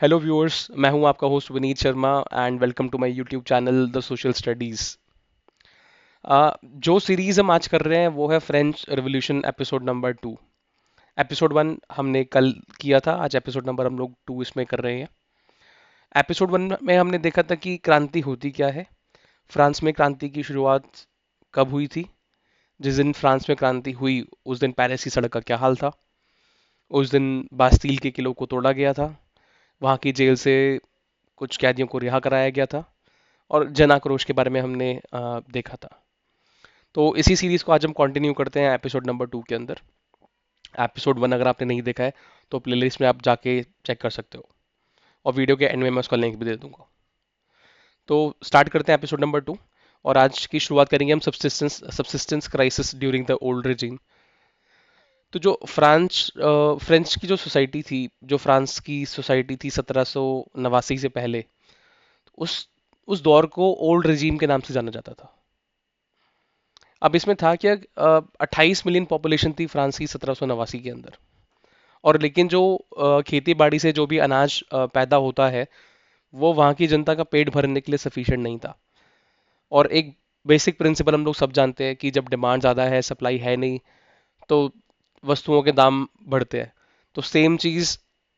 Hello viewers, मैं हूं आपका host Vineet Sharma and welcome to my YouTube channel the social studies. जो सीरीज हम आज कर रहे हैं वो है French revolution episode number 2। Episode 1 हमने कल किया था, आज एपिसोड नंबर हम लोग 2 इसमें कर रहे हैं। एपिसोड 1 में हमने देखा था कि क्रांति होती क्या है, फ्रांस में क्रांति की शुरुआत कब हुई थी, जिस दिन फ्रांस में क्रांति हुई उस दिन पेरिस की सड़क का क्या हाल था, उस दिन बास्तील के किलों को तोड़ा गया था, वहाँ की जेल से कुछ कैदियों को रिहा कराया गया था, और जन आक्रोश के बारे में हमने देखा था। तो इसी सीरीज को आज हम कंटिन्यू करते हैं एपिसोड नंबर 2 के अंदर। एपिसोड 1 अगर आपने नहीं देखा है तो प्लेलिस्ट में आप जाके चेक कर सकते हो, और वीडियो के एंड में मैं उसका लिंक भी दे दूंगा। तो स्टार्ट करते हैं एपिसोड नंबर 2, और आज की शुरुआत करेंगे हम subsistence crisis during the old regime. तो जो फ्रेंच की जो सोसाइटी थी, जो फ्रांस की सोसाइटी थी 1789 से पहले, उस उस दौर को ओल्ड रेजिम के नाम से जाना जाता था। अब इसमें था क्या, 28 मिलियन पॉपुलेशन थी फ्रांस की 1789 के अंदर। और लेकिन जो खेती बाड़ी से जो भी अनाज पैदा होता है, वो वहाँ की जनता का पेट भरने के लिए सफिशिएंट नहीं था। और एक बेसिक प्रिंसिपल हम लोग सब जानते हैं कि जब डिमांड ज़्यादा है, सप्लाई है नहीं, तो वस्तुओं के दाम बढ़ते हैं। तो सेम चीज़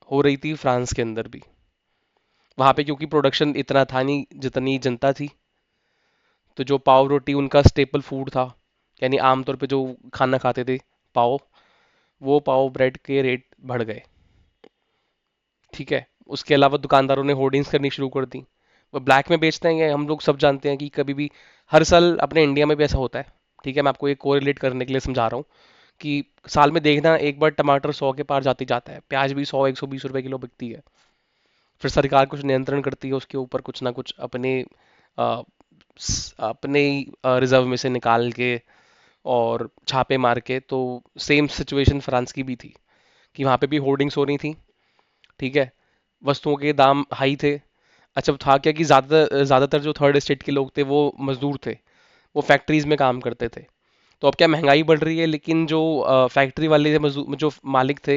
हो रही थी फ्रांस के अंदर भी। वहाँ पे क्योंकि प्रोडक्शन इतना था नहीं जितनी जनता थी, तो जो पाव रोटी उनका स्टेपल फूड था, यानी आमतौर पे जो खाना खाते थे, पाव, वो पाव ब्रेड के रेट बढ़ गए। ठीक है। उसके अलावा दुकानदारों ने होर्डिंग्स करनी शुरू कर दी। वो ब्लैक में बेचते हैं, ये हम लोग सब जानते हैं कि कभी भी हर साल अपने इंडिया में भी ऐसा होता है। ठीक है, मैं आपको ये कोरिलेट करने के लिए समझा रहा हूँ कि साल में देखना एक बार टमाटर 100 के पार जाते जाता है, प्याज भी 100 120 रुपए किलो बिकती है। फिर सरकार कुछ नियंत्रण करती है उसके ऊपर, कुछ ना कुछ अ, अपने रिजर्व में से निकाल के और छापे मार के। तो सेम सिचुएशन फ्रांस की भी थी कि वहाँ पे भी होर्डिंग्स हो रही थी। ठीक है। वस्तुओं के दाम हाई थे। अच्छा, था क्या कि ज़्यादातर जो थर्ड स्टेट के लोग थे वो मजदूर थे, वो फैक्ट्रीज में काम करते थे। तो अब क्या, महंगाई बढ़ रही है, लेकिन जो फैक्ट्री वाले थे, मजदूर जो मालिक थे,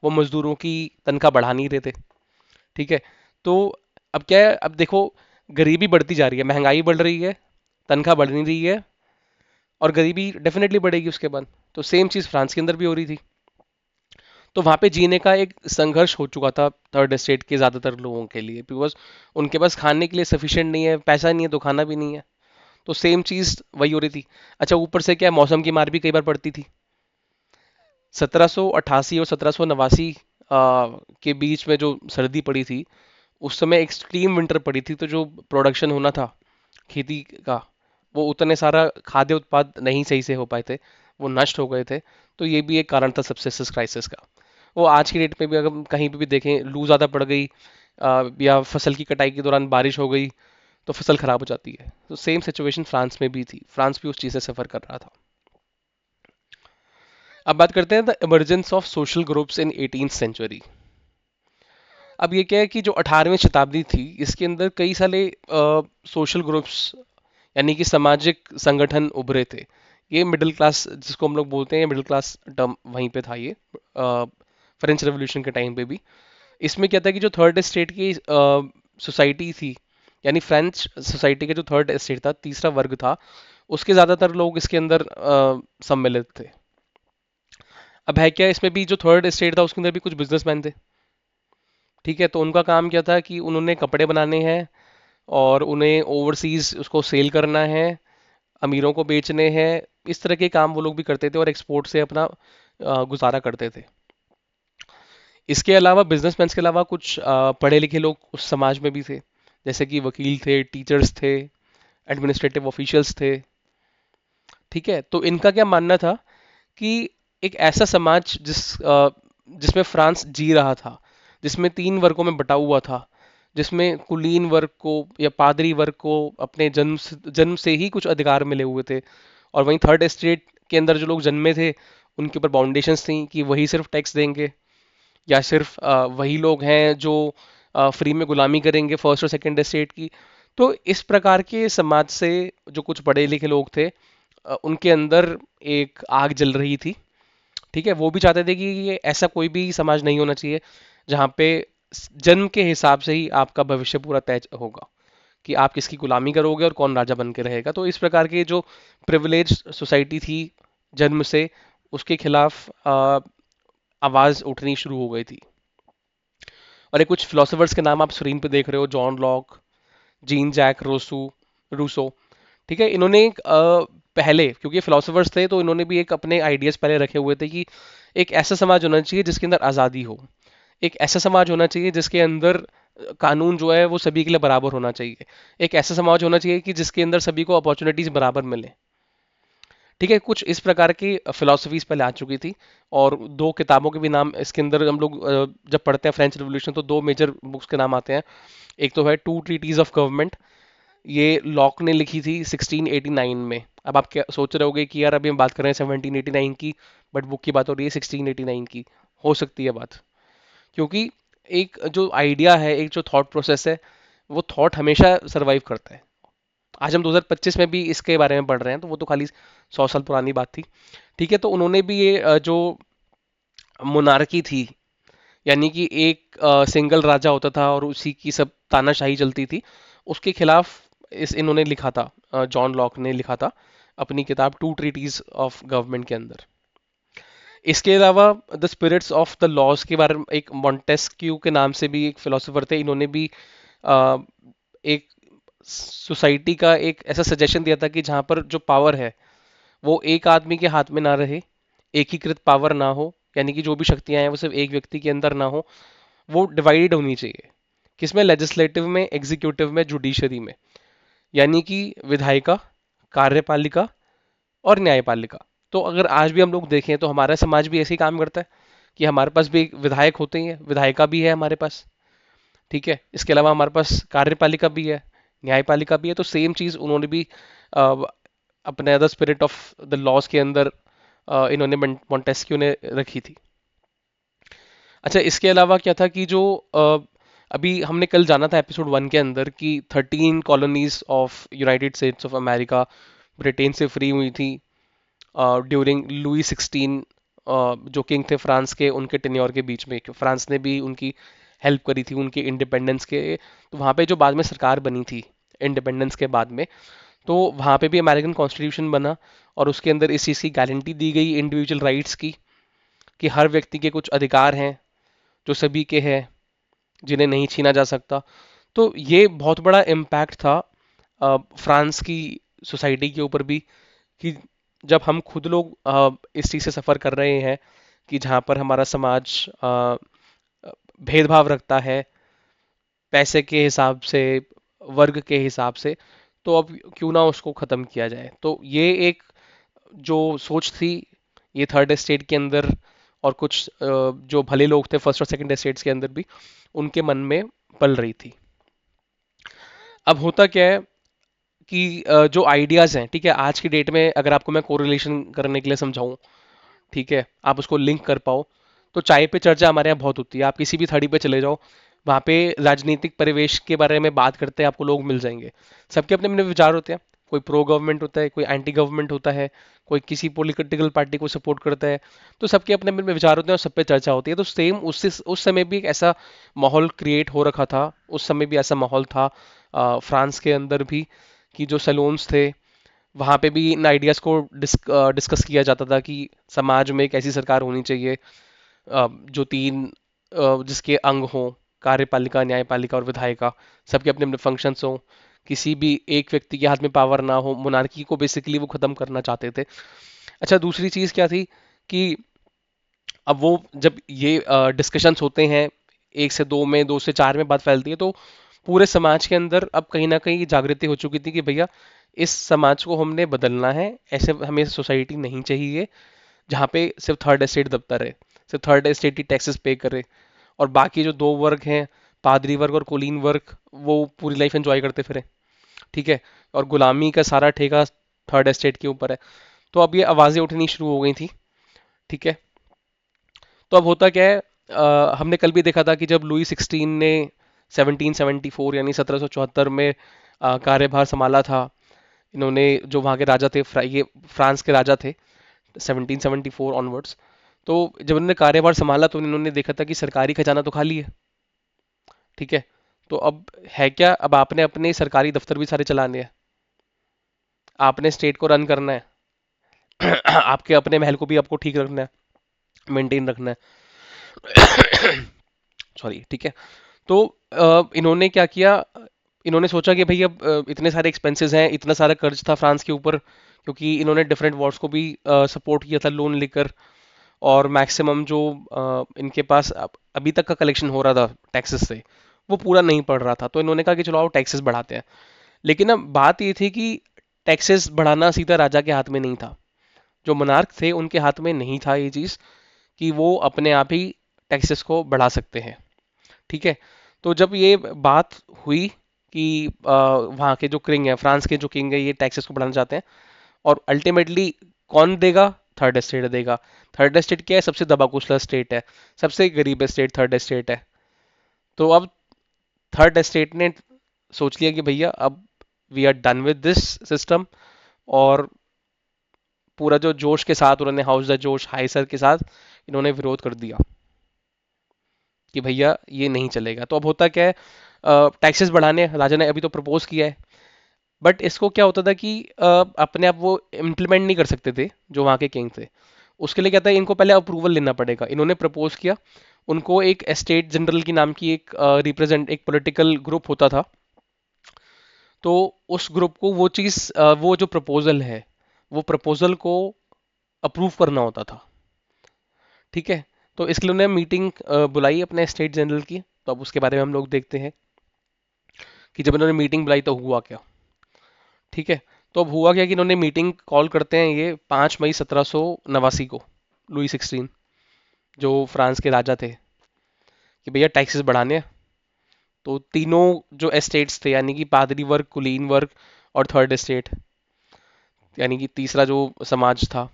वो मजदूरों की तनख्वाह बढ़ा नहीं रहे थे। ठीक है। तो अब क्या है, अब देखो, गरीबी बढ़ती जा रही है, महंगाई बढ़ रही है, तनख्वाह बढ़ नहीं रही है, और गरीबी डेफिनेटली बढ़ेगी उसके बाद। तो सेम चीज़ फ्रांस के अंदर भी हो रही थी। तो वहाँ पे जीने का एक संघर्ष हो चुका था थर्ड स्टेट के ज़्यादातर लोगों के लिए, बिकॉज उनके पास खाने के लिए सफिशिएंट नहीं है, पैसा नहीं है तो खाना भी नहीं है। तो सेम चीज़ वही हो रही थी। अच्छा, ऊपर से क्या, मौसम की मार भी कई बार पड़ती थी। 1788 और 1789 के बीच में जो सर्दी पड़ी थी, उस समय एक्सट्रीम विंटर पड़ी थी, तो जो प्रोडक्शन होना था खेती का, वो उतने सारा खाद्य उत्पाद नहीं सही से हो पाए थे, वो नष्ट हो गए थे। तो ये भी एक कारण था सबसिस्टेंस क्राइसिस का। वो आज की डेट में भी अगर हम कहीं पे भी देखें, लू ज़्यादा पड़ गई, या फसल की कटाई के दौरान बारिश हो गई, तो फसल खराब हो जाती है। तो सेम सिचुएशन फ्रांस में भी थी, फ्रांस भी उस चीज़ से सफ़र कर रहा था। अब बात करते हैं the emergence of social groups in 18th century. अब ये क्या है कि जो 18वीं शताब्दी थी, इसके अंदर कई सारे सोशल ग्रुप्स, यानी कि सामाजिक संगठन उभरे थे। ये मिडिल क्लास जिसको हम लोग बोलते हैं, मिडिल क्लास टर्म वहीं पे था ये, फ्रेंच रेवोल्यूशन के टाइम पे भी। इसमें क्या था कि जो थर्ड स्टेट की सोसाइटी थी, यानी फ्रेंच सोसाइटी का जो थर्ड स्टेट था, तीसरा वर्ग था, उसके ज़्यादातर लोग इसके अंदर सम्मिलित थे। अब है क्या, इसमें भी जो थर्ड स्टेट था उसके अंदर भी कुछ बिजनेसमैन थे। ठीक है। तो उनका काम क्या था कि उन्होंने कपड़े बनाने हैं, और उन्हें ओवरसीज उसको सेल करना है, अमीरों को बेचने हैं। इस तरह के काम वो लोग भी करते थे, और एक्सपोर्ट से अपना गुजारा करते थे। इसके अलावा बिजनेसमैन के अलावा कुछ पढ़े लिखे लोग उस समाज में भी थे, जैसे कि वकील थे, टीचर्स थे, एडमिनिस्ट्रेटिव ऑफिशियल्स थे। ठीक है। तो इनका क्या मानना था कि एक ऐसा समाज जिसमें फ्रांस जी रहा था, जिसमें 3 वर्गों में बटा हुआ था, जिसमें कुलीन वर्ग को या पादरी वर्ग को अपने जन्म से ही कुछ अधिकार मिले हुए थे, और वहीं थर्ड स्टेट के अंदर जो लोग जन्मे थे, उनके ऊपर बाउंडेशंस थी कि वही सिर्फ टैक्स देंगे, या सिर्फ वही लोग हैं जो फ्री में गुलामी करेंगे फर्स्ट और सेकंड स्टेट की। तो इस प्रकार के समाज से जो कुछ पढ़े लिखे लोग थे, उनके अंदर एक आग जल रही थी। ठीक है। वो भी चाहते थे कि ये ऐसा कोई भी समाज नहीं होना चाहिए जहाँ पे जन्म के हिसाब से ही आपका भविष्य पूरा तय होगा कि आप किसकी गुलामी करोगे और कौन राजा बन के रहेगा। तो इस प्रकार की जो प्रिविलेज सोसाइटी थी जन्म से, उसके खिलाफ आवाज उठनी शुरू हो गई थी। और ये कुछ फिलोसोफर्स के नाम आप स्क्रीन पे देख रहे हो, John Locke, Jean Jacques Rousseau Rousseau. ठीक है, इन्होंने एक पहले, क्योंकि फिलोसोफर्स थे तो इन्होंने भी एक अपने आइडियाज पहले रखे हुए थे कि एक ऐसा समाज होना चाहिए जिसके अंदर आज़ादी हो, एक ऐसा समाज होना चाहिए जिसके अंदर कानून जो है वो सभी के लिए बराबर होना चाहिए, एक ऐसा समाज होना चाहिए कि जिसके अंदर सभी को अपॉर्चुनिटीज बराबर मिले। ठीक है, कुछ इस प्रकार की फिलोसफीज पहले आ चुकी थी। और दो किताबों के भी नाम इसके अंदर हम लोग जब पढ़ते हैं फ्रेंच रिवॉल्यूशन, तो दो मेजर बुक्स के नाम आते हैं। एक तो है टू ट्रीटीज ऑफ गवर्नमेंट, ये लॉक ने लिखी थी 1689 में। अब आप क्या सोच रहे होगे कि यार अभी हम बात कर रहे हैं 1789 की, बट बुक की बात हो रही है 1689 की। हो सकती है बात, क्योंकि एक जो आइडिया है, एक जो थॉट प्रोसेस है, वो थॉट हमेशा सरवाइव करता है। आज हम 2025 में भी इसके बारे में पढ़ रहे हैं, तो वो तो खाली 100 साल पुरानी बात थी। ठीक है, तो उन्होंने भी ये जो मोनार्की थी, यानी कि एक सिंगल राजा होता था और उसी की सब तानाशाही चलती थी, उसके खिलाफ इस इन्होंने लिखा था, जॉन लॉक ने लिखा था अपनी किताब टू ट्रीटीज ऑफ गवर्नमेंट के अंदर। इसके अलावा the spirits of the laws के बारे में एक मॉन्टेस्क्यू के नाम से भी एक फिलोसोफर थे, इन्होंने भी अ, एक सोसाइटी का एक ऐसा सजेशन दिया था कि जहां पर जो पावर है वो एक आदमी के हाथ में ना रहे, एकीकृत पावर ना हो, यानी कि जो भी शक्तियां हैं वो सिर्फ एक व्यक्ति के अंदर ना हो, वो डिवाइडेड होनी चाहिए। किसमें? लेजिस्लेटिव में, एग्जीक्यूटिव में, जुडिशरी में, यानी कि विधायिका, कार्यपालिका और न्यायपालिका। तो अगर आज भी हम लोग देखें तो हमारा समाज भी ऐसे ही काम करता है कि हमारे पास भी एक विधायक होते ही है, विधायिका भी है हमारे पास। ठीक है, इसके अलावा हमारे पास कार्यपालिका भी है, न्यायपालिका भी है। तो सेम चीज उन्होंने भी अ, अपने the spirit of the laws के अंदर इन्होंने मॉन्टेस्क्यू ने रखी थी। अच्छा, इसके अलावा क्या था कि जो अभी हमने कल जाना था एपिसोड 1 के अंदर कि 13 colonies of United states of America Britain से फ्री हुई थी ड्यूरिंग लुई 16, जो किंग थे फ्रांस के, उनके टेन्योर के बीच में। फ्रांस ने भी उनकी हेल्प करी थी उनके इंडिपेंडेंस के। तो वहाँ पे जो बाद में सरकार बनी थी इंडिपेंडेंस के बाद में, तो वहाँ पे भी अमेरिकन कॉन्स्टिट्यूशन बना और उसके अंदर इस चीज़ की गारंटी दी गई इंडिविजुअल राइट्स की, कि हर व्यक्ति के कुछ अधिकार हैं जो सभी के हैं, जिन्हें नहीं छीना जा सकता। तो ये बहुत बड़ा इम्पैक्ट था फ्रांस की सोसाइटी के ऊपर भी, कि जब हम खुद लोग इस चीज़ से सफ़र कर रहे हैं कि जहाँ पर हमारा समाज भेदभाव रखता है पैसे के हिसाब से, वर्ग के हिसाब से, तो अब क्यों ना उसको ख़त्म किया जाए। तो ये एक जो सोच थी, ये थर्ड एस्टेट के अंदर और कुछ जो भले लोग थे फर्स्ट और सेकंड एस्टेट्स के अंदर भी, उनके मन में पल रही थी। अब होता क्या है कि जो आइडियाज़ हैं, ठीक है, आज की डेट में अगर आपको मैं कोरिलेशन करने के लिए समझाऊं, ठीक है, आप उसको लिंक कर पाओ, तो चाय पे चर्चा हमारे यहाँ बहुत होती है। आप किसी भी थड़ी पे चले जाओ, वहाँ पे राजनीतिक परिवेश के बारे में बात करते हैं आपको लोग मिल जाएंगे। सबके अपने अपने विचार होते हैं, कोई प्रो गवर्नमेंट होता है, कोई एंटी गवर्नमेंट होता है, कोई किसी पॉलिटिकल पार्टी को सपोर्ट करता है। तो सबके अपने अपने विचार होते हैं और सब पे चर्चा होती है। तो सेम उस समय भी एक ऐसा माहौल क्रिएट हो रखा था, उस समय भी ऐसा माहौल था फ्रांस के अंदर भी, कि जो सैलून्स थे वहाँ पे भी इन आइडियाज़ को डिस्कस किया जाता था कि समाज में एक ऐसी सरकार होनी चाहिए जो तीन जिसके अंग हों, कार्यपालिका, न्यायपालिका और विधायिका, सबके अपने अपने फंक्शंस हों, किसी भी एक व्यक्ति के हाथ में पावर ना हो। मोनार्की को बेसिकली वो खत्म करना चाहते थे। अच्छा, दूसरी चीज़ क्या थी कि अब वो जब ये डिस्कशंस होते हैं, 1 से 2 में, 2 से 4 में बात फैलती है, तो पूरे समाज के अंदर अब कहीं ना कहीं जागृति हो चुकी थी कि भैया इस समाज को हमने बदलना है, ऐसे हमें सोसाइटी नहीं चाहिए जहाँ पे सिर्फ थर्ड एस्टेट दबता रहे, सिर्फ थर्ड एस्टेट ही टैक्सेस पे करे और बाकी जो दो वर्ग हैं, पादरी वर्ग और कुलीन वर्ग, वो पूरी लाइफ एंजॉय करते फिरे। ठीक है, और गुलामी का सारा ठेका थर्ड एस्टेट के ऊपर है। तो अब ये आवाज़ें उठनी शुरू हो गई थी। ठीक है, तो अब होता क्या है, हमने कल भी देखा था कि जब लुई 16 ने 1774 यानी 1774 में कार्यभार संभाला था, इन्होंने जो वहाँ के राजा थे, ये फ्रांस के राजा थे 1774 ऑनवर्ड्स। तो जब उन्होंने कार्यभार संभाला तो इन्होंने देखा था कि सरकारी खजाना तो खाली है, ठीक है। तो अब है क्या, अब आपने अपने सरकारी दफ्तर भी सारे चलाने हैं, आपने स्टेट को रन करना है आपके अपने महल को भी आपको ठीक रखना है, मेंटेन रखना है सॉरी, ठीक है। तो इन्होंने क्या किया, इन्होंने सोचा कि भाई अब इतने सारे एक्सपेंसेस हैं, इतना सारा कर्ज था फ्रांस के ऊपर, क्योंकि इन्होंने डिफरेंट वॉर्स को भी सपोर्ट किया था लोन लेकर, और मैक्सिमम जो इनके पास अभी तक का कलेक्शन हो रहा था टैक्सेस से, वो पूरा नहीं पड़ रहा था। तो इन्होंने कहा कि चलो आओ टैक्सेस बढ़ाते हैं। लेकिन अब बात ये थी कि टैक्सेस बढ़ाना सीधा राजा के हाथ में नहीं था, जो मनार्क थे उनके हाथ में नहीं था ये चीज़, कि वो अपने आप ही टैक्सेस को बढ़ा सकते हैं। ठीक है। तो जब ये बात हुई कि वहाँ के जो किंग है, फ्रांस के जो किंग है, ये टैक्सेस को बढ़ाना चाहते हैं, और अल्टीमेटली कौन देगा, थर्ड एस्टेट देगा। थर्ड एस्टेट क्या है, सबसे दबाकुचला स्टेट है, सबसे गरीब स्टेट थर्ड एस्टेट है। तो अब थर्ड एस्टेट ने सोच लिया कि भैया अब we are done with this system, और पूरा जो जोश के साथ उन्होंने हाउस द जोश हाइसर के साथ इन्होंने विरोध कर दिया कि भैया ये नहीं चलेगा। तो अब होता क्या है, टैक्सेस बढ़ाने राजा ने अभी तो प्रपोज किया है, बट इसको क्या होता था कि अपने आप वो इम्प्लीमेंट नहीं कर सकते थे जो वहाँ के किंग थे। उसके लिए क्या था, इनको पहले अप्रूवल लेना पड़ेगा। इन्होंने प्रपोज किया, उनको एक एस्टेट जनरल की नाम की एक रिप्रेजेंट एक पॉलिटिकल ग्रुप होता था, तो उस ग्रुप को वो चीज़ वो जो प्रपोजल है, वो प्रपोजल को अप्रूव करना होता था। ठीक है। तो इसके लिए उन्होंने मीटिंग बुलाई अपने स्टेट जनरल की। तो अब उसके बारे में हम लोग देखते हैं कि जब इन्होंने मीटिंग बुलाई तो हुआ क्या। ठीक है। तो अब हुआ क्या कि इन्होंने मीटिंग कॉल करते हैं ये 5 मई 1789 को, लुई 16 जो फ्रांस के राजा थे, कि भैया टैक्सेस बढ़ाने हैं। तो तीनों जो एस्टेट्स थे, यानी कि पादरी वर्ग, कुलीन वर्ग और थर्ड एस्टेट, यानी कि तीसरा जो समाज था,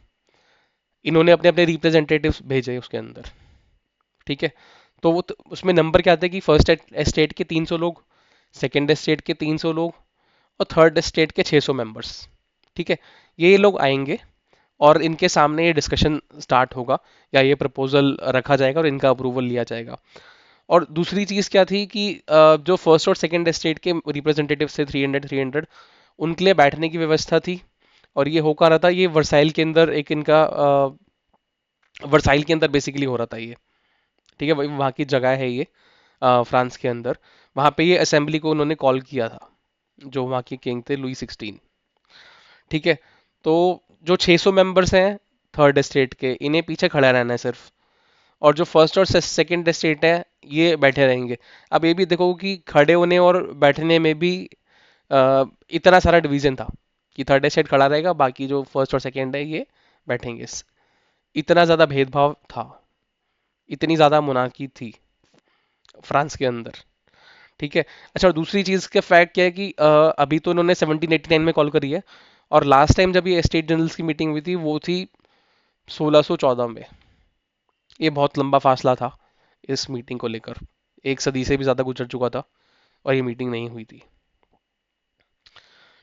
इन्होंने अपने अपने रिप्रेजेंटेटिव्स भेजे उसके अंदर। ठीक है। तो वो उसमें नंबर क्या आते हैं कि फर्स्ट एस्टेट के 300 लोग, सेकेंड एस्टेट के 300 लोग, और थर्ड एस्टेट के 600 मेंबर्स। ठीक है। ये लोग आएंगे और इनके सामने ये डिस्कशन स्टार्ट होगा, या ये प्रपोजल रखा जाएगा और इनका अप्रूवल लिया जाएगा। और दूसरी चीज़ क्या थी कि जो फर्स्ट और सेकंड एस्टेट के रिप्रेजेंटेटिव थे 300 उनके लिए बैठने की व्यवस्था थी। और ये हो रहा था, ये वर्साइल के अंदर एक इनका वर्साइल के अंदर बेसिकली हो रहा था ये। ठीक है, वही वहाँ की जगह है ये, फ्रांस के अंदर। वहाँ पे ये असेंबली को उन्होंने कॉल किया था, जो वहाँ के किंग थे लुई 16। ठीक है। तो जो 600 मेंबर्स हैं थर्ड एस्टेट के, इन्हें पीछे खड़ा रहना है सिर्फ, और जो फर्स्ट और सेकंड एस्टेट है ये बैठे रहेंगे। अब ये भी देखो कि खड़े होने और बैठने में भी इतना सारा डिवीजन था, कि थर्ड एस्टेट खड़ा रहेगा, बाकी जो फर्स्ट और सेकंड है ये बैठेंगे। इतना ज़्यादा भेदभाव था, इतनी ज़्यादा मुनाकी थी फ्रांस के अंदर। ठीक है। अच्छा, और दूसरी चीज़ का फैक्ट क्या है कि अभी तो उन्होंने 1789 में कॉल करी है, और लास्ट टाइम जब ये स्टेट जनरल्स की मीटिंग हुई थी वो थी 1614 में। ये बहुत लंबा फासला था इस मीटिंग को लेकर, एक सदी से भी ज़्यादा गुजर चुका था और ये मीटिंग नहीं हुई थी।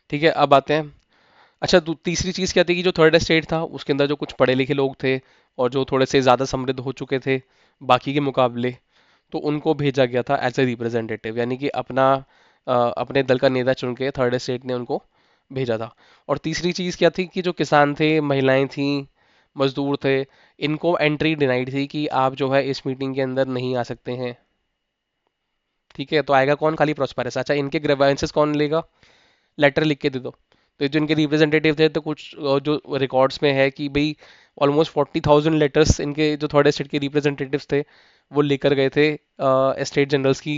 ठीक है, अब आते हैं। अच्छा, तीसरी चीज़ क्या थी कि जो थर्ड एस्टेट था उसके अंदर जो कुछ पढ़े लिखे लोग थे और जो थोड़े से ज़्यादा समृद्ध हो चुके थे बाकी के मुकाबले, तो उनको भेजा गया था एज ए रिप्रेजेंटेटिव, यानी कि अपने दल का नेता चुन के थर्ड एस्टेट ने उनको भेजा था। और तीसरी चीज़ क्या थी कि जो किसान थे, महिलाएं थी, मजदूर थे, इनको एंट्री डिनाइड थी कि आप जो है इस मीटिंग के अंदर नहीं आ सकते हैं। ठीक है। तो आएगा कौन, खाली प्रॉस्पेरस। अच्छा, इनके ग्रेवेंसेस कौन लेगा, लेटर लिख के दे दो। तो जो इनके रिप्रेजेंटेटिव थे, तो कुछ जो रिकॉर्ड्स में है कि भाई ऑलमोस्ट 40,000 लेटर्स इनके जो थर्ड एस्टेट के रिप्रेजेंटेटिव्स थे वो लेकर गए थे स्टेट जनरल्स की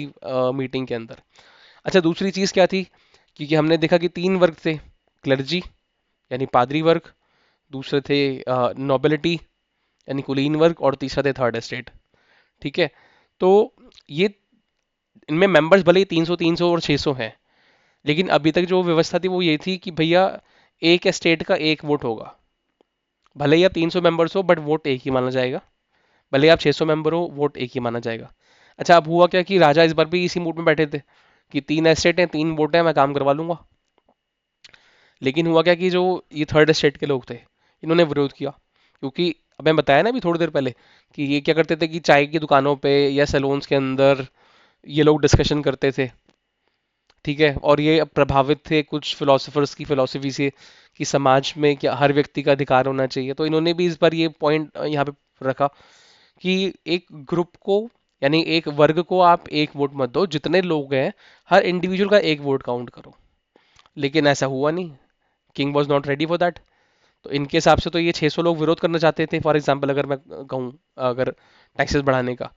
मीटिंग के अंदर। अच्छा, दूसरी चीज़ क्या थी, क्योंकि हमने देखा कि 3 वर्ग थे, क्लर्जी यानी पादरी वर्ग, दूसरे थे नोबिलिटी यानी कुलीन वर्ग, और तीसरा थे थर्ड एस्टेट। ठीक है। तो ये इनमें मेंबर्स भले ही 300 300 और 600 हैं, लेकिन अभी तक जो व्यवस्था थी वो ये थी कि भैया एक स्टेट का एक वोट होगा। भले ही आप 300 मेंबर्स हो बट वोट एक ही माना जाएगा, भले ही आप 600 मेंबर हो वोट एक ही माना जाएगा। अच्छा, अब हुआ क्या कि राजा इस बार भी इसी मूड में बैठे थे कि 3 एस्टेट हैं, 3 वोट हैं, मैं काम करवा लूंगा। लेकिन हुआ क्या कि जो ये थर्ड एस्टेट के लोग थे इन्होंने विरोध किया, क्योंकि अब मैं बताया ना अभी थोड़ी देर पहले कि ये क्या करते थे कि चाय की दुकानों पे या सैलून्स के अंदर ये लोग डिस्कशन करते थे। ठीक है, और ये प्रभावित थे कुछ फिलोसोफर्स की फिलोसफी से कि समाज में क्या हर व्यक्ति का अधिकार होना चाहिए। तो इन्होंने भी इस बार ये पॉइंट यहाँ पे रखा कि एक ग्रुप को, यानी एक वर्ग को आप एक वोट मत दो, जितने लोग हैं हर इंडिविजुअल का एक वोट काउंट करो। लेकिन ऐसा हुआ नहीं, king was not ready for that. तो इनके हिसाब से तो ये 600 लोग विरोध करना चाहते थे, फॉर एग्जाम्पल अगर मैं कहूँ, अगर टैक्सेस बढ़ाने का।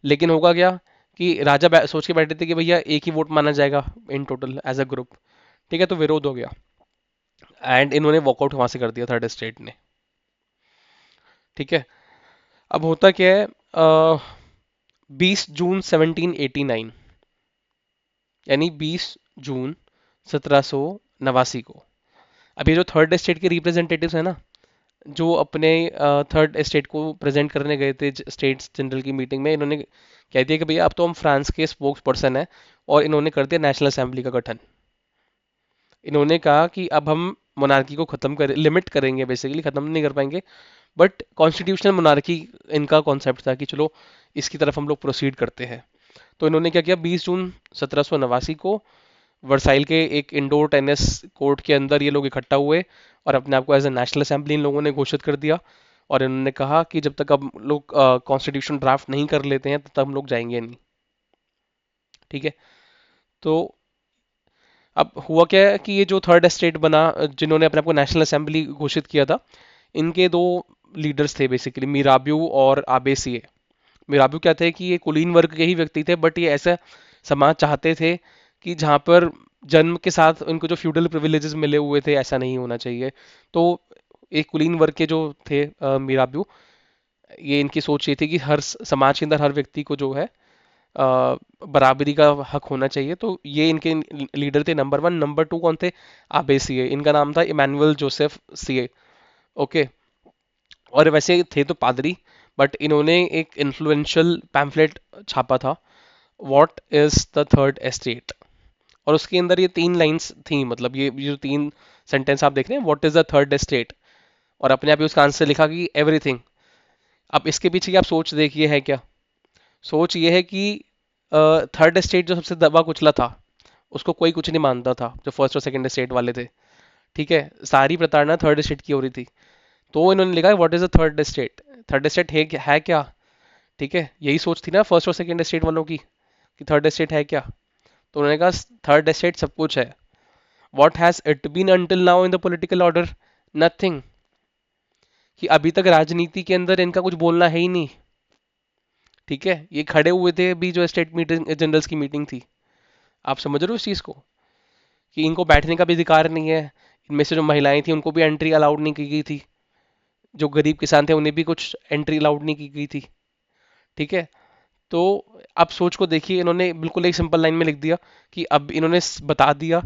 लेकिन होगा क्या कि राजा सोच के बैठे थे कि भैया एक ही वोट माना जाएगा in total as a group. ठीक है, तो विरोध हो गया एंड इन्होंने वॉकआउट वहां से कर दिया थर्ड स्टेट ने। ठीक है, अब होता क्या है, 20 जून 1789, यानी 20 जून 1789 को, अब ये जो थर्ड स्टेट के रिप्रेजेंटेटिव्स हैं ना, जो अपने थर्ड स्टेट को प्रेजेंट करने गए थे स्टेट्स जनरल की मीटिंग में, इन्होंने कह दिया कि भैया अब तो हम फ्रांस के स्पोक्स पर्सन है, और इन्होंने कर दिया नेशनल असेंबली का गठन। इन्होंने कहा कि अब हम मोनार्की को खत्म कर लिमिट करेंगे, बेसिकली खत्म नहीं कर पाएंगे, बट कॉन्स्टिट्यूशनल मोनार्की इनका कॉन्सेप्ट था कि चलो इसकी तरफ हम लोग प्रोसीड करते हैं। तो इन्होंने क्या किया, 20 जून 1789 को वर्साइल के एक इंडोर टेनिस कोर्ट के अंदर ये लोग इकट्ठा हुए और अपने आप को एज ए नेशनल असेंबली इन लोगों ने घोषित कर दिया। और इन्होंने कहा कि जब तक हम लोग कॉन्स्टिट्यूशन ड्राफ्ट नहीं कर लेते हैं तब तक हम लोग जाएंगे नहीं। ठीक है, तो अब हुआ क्या है कि ये जो थर्ड स्टेट बना, जिन्होंने अपने आप को नेशनल असेंबली घोषित किया था, इनके दो लीडर्स थे बेसिकली, मीराब्यू और आबेसिए। मीराब्यू क्या थे कि ये कुलीन वर्ग के ही व्यक्ति थे, बट ये ऐसा समाज चाहते थे कि जहाँ पर जन्म के साथ उनको जो फ्यूडल प्रिविलेजेस मिले हुए थे ऐसा नहीं होना चाहिए। तो एक कुलीन वर्ग के जो थे मीराब्यू, ये इनकी सोच ये थी कि हर समाज के अंदर हर व्यक्ति को जो है बराबरी का हक होना चाहिए। तो ये इनके लीडर थे, नंबर वन। नंबर टू कौन थे? आबे सीए, इनका नाम था इमानुअल जोसेफ सीए। ओके, और वैसे थे तो पादरी, बट इन्होंने एक इन्फ्लुएंशियल पैम्फलेट छापा था, what is the third estate. और उसके अंदर ये 3 लाइंस थी, मतलब ये जो 3 सेंटेंस आप देख रहे हैं, what is the third estate, और अपने आप ही उसका आंसर लिखा कि एवरीथिंग। अब इसके पीछे की आप सोच देखिए है क्या। सोच ये है कि थर्ड स्टेट जो सबसे दबा कुचला था, उसको कोई कुछ नहीं मानता था, जो फर्स्ट और सेकंड स्टेट वाले थे। ठीक है, सारी प्रताड़ना थर्ड स्टेट की हो रही थी। तो इन्होंने लिखा what is the third state, third state है क्या। ठीक है, यही सोच थी ना फर्स्ट और सेकंड स्टेट वालों की, कि थर्ड स्टेट है क्या। तो उन्होंने कहा थर्ड स्टेट सब कुछ है। What has it been until now in the political order? Nothing. कि अभी तक राजनीति के अंदर इनका कुछ बोलना है ही नहीं। ठीक है, ये खड़े हुए थे अभी जो स्टेट मीटिंग जनरल्स की मीटिंग थी। आप समझ रहे हो इस चीज को, कि इनको बैठने का भी अधिकार नहीं है। इनमें से जो महिलाएं थी उनको भी एंट्री अलाउड नहीं की गई थी, जो गरीब किसान थे उन्हें भी कुछ एंट्री अलाउड नहीं की गई थी। ठीक है, तो अब सोच को देखिए, इन्होंने बिल्कुल एक सिंपल लाइन में लिख दिया कि अब इन्होंने बता दिया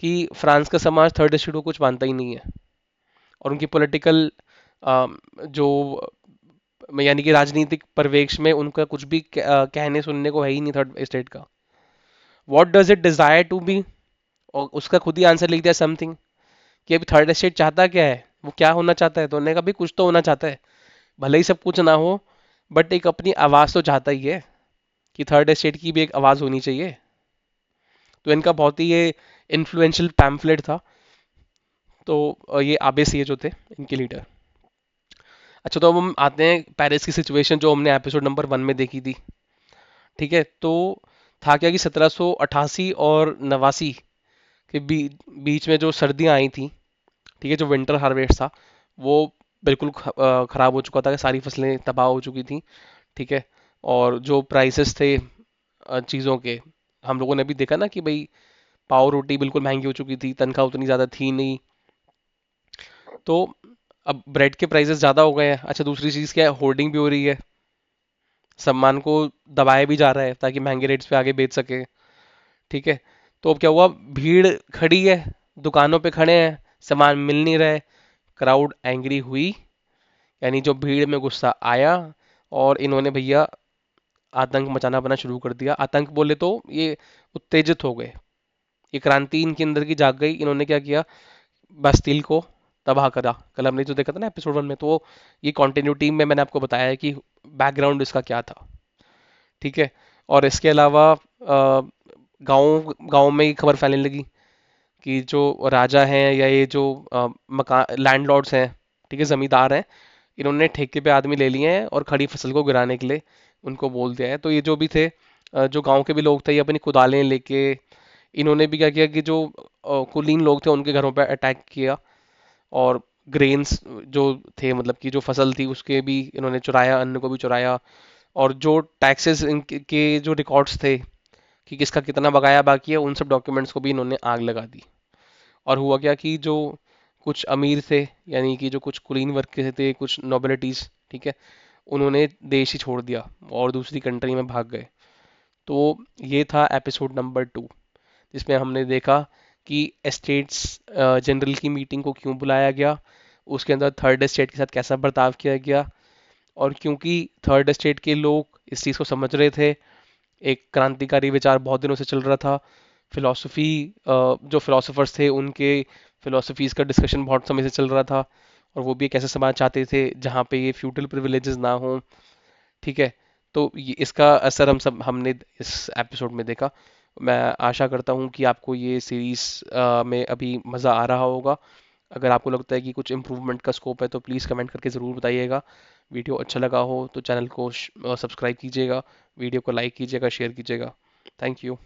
कि फ्रांस का समाज थर्ड स्टेट को कुछ मानता ही नहीं है, और उनकी पॉलिटिकल जो यानी कि राजनीतिक परिवेश में उनका कुछ भी कहने सुनने को है ही नहीं थर्ड स्टेट का। What does it desire to be, और उसका खुद ही आंसर लिख दिया समथिंग, कि अभी थर्ड स्टेट चाहता क्या है, वो क्या होना चाहता है। तो उन्होंने कहा भी कुछ तो होना चाहता है, भले ही सब कुछ ना हो, बट एक अपनी आवाज तो चाहता ही है, कि थर्ड स्टेट की भी एक आवाज होनी चाहिए। तो इनका बहुत ही ये इन्फ्लुएंशियल पैम्फलेट था। तो ये आबेसिए जो थे, इनके लीडर। अच्छा, तो अब हम आते हैं पेरिस की सिचुएशन जो हमने एपिसोड नंबर 1 में देखी थी। ठीक है, तो था क्या कि 1788 और 89 के बीच में जो सर्दियां आई थी, ठीक है, जो विंटर हार्वेस्ट था, वो बिल्कुल खराब हो चुका था, सारी फसलें तबाह हो चुकी थी। ठीक है, और जो प्राइसेस थे चीज़ों के, हम लोगों ने भी देखा ना कि भाई पाव रोटी बिल्कुल महंगी हो चुकी थी, तनख्वाह उतनी ज़्यादा थी नहीं। तो अब ब्रेड के प्राइसेस ज़्यादा हो गए हैं। अच्छा, दूसरी चीज़ क्या है, होर्डिंग भी हो रही है, सामान को दबाया भी जा रहा है ताकि महंगे रेट्स पे आगे बेच सके। ठीक है, तो अब क्या हुआ, भीड़ खड़ी है, दुकानों पे खड़े हैं, सामान मिल नहीं रहा है, क्राउड एंग्री हुई, यानी जो भीड़ में गुस्सा आया, और इन्होंने भैया आतंक मचाना बना शुरू कर दिया। आतंक बोले तो ये उत्तेजित हो गए, ये क्रांति इनके अंदर की जाग गई। इन्होंने क्या किया, बस्तिल को तबाह करा। कल हमने जो देखा था ना एपिसोड 1 में, तो ये कॉन्टिन्यूटी में मैंने आपको बताया है कि बैकग्राउंड इसका क्या था। ठीक है, और इसके अलावा गांव गांव में ही खबर फैलने लगी कि जो राजा हैं या ये जो मकान लैंडलॉर्ड्स हैं, ठीक है, जमींदार हैं, इन्होंने ठेके पे आदमी ले लिए हैं और खड़ी फसल को गिराने के लिए उनको बोल दिया है। तो ये जो भी थे, जो गांव के भी लोग थे, ये अपनी कुदालें लेके इन्होंने भी क्या किया कि जो कुलीन लोग थे उनके घरों पर अटैक किया, और ग्रेन्स जो थे, मतलब कि जो फसल थी उसके भी इन्होंने चुराया, अन्न को भी चुराया। और जो टैक्सेस इनके के जो रिकॉर्ड्स थे कि किसका कितना बकाया बाकी है, उन सब डॉक्यूमेंट्स को भी इन्होंने आग लगा दी। और हुआ क्या कि जो कुछ अमीर थे, यानी कि जो कुछ कुलीन वर्ग के थे, कुछ नोबिलिटीज, ठीक है, उन्होंने देश ही छोड़ दिया और दूसरी कंट्री में भाग गए। तो ये था एपिसोड नंबर 2, जिसमें हमने देखा कि एस्टेट्स जनरल की मीटिंग को क्यों बुलाया गया, उसके अंदर थर्ड एस्टेट के साथ कैसा बर्ताव किया गया, और क्योंकि थर्ड एस्टेट के लोग इस चीज़ को समझ रहे थे, एक क्रांतिकारी विचार बहुत दिनों से चल रहा था, फिलॉसफी, जो फिलोसोफर्स थे उनके फिलोसफीज का डिस्कशन बहुत समय से चल रहा था, और वो भी एक ऐसा समाज चाहते थे जहाँ पे ये फ्यूडल प्रिविलेजेस ना हो, ठीक है। तो इसका असर हमने इस एपिसोड में देखा। मैं आशा करता हूँ कि आपको ये सीरीज में अभी मज़ा आ रहा होगा। अगर आपको लगता है कि कुछ इम्प्रूवमेंट का स्कोप है तो प्लीज़ कमेंट करके ज़रूर बताइएगा। वीडियो अच्छा लगा हो तो चैनल को सब्सक्राइब कीजिएगा, वीडियो को लाइक कीजिएगा, शेयर कीजिएगा। Thank you.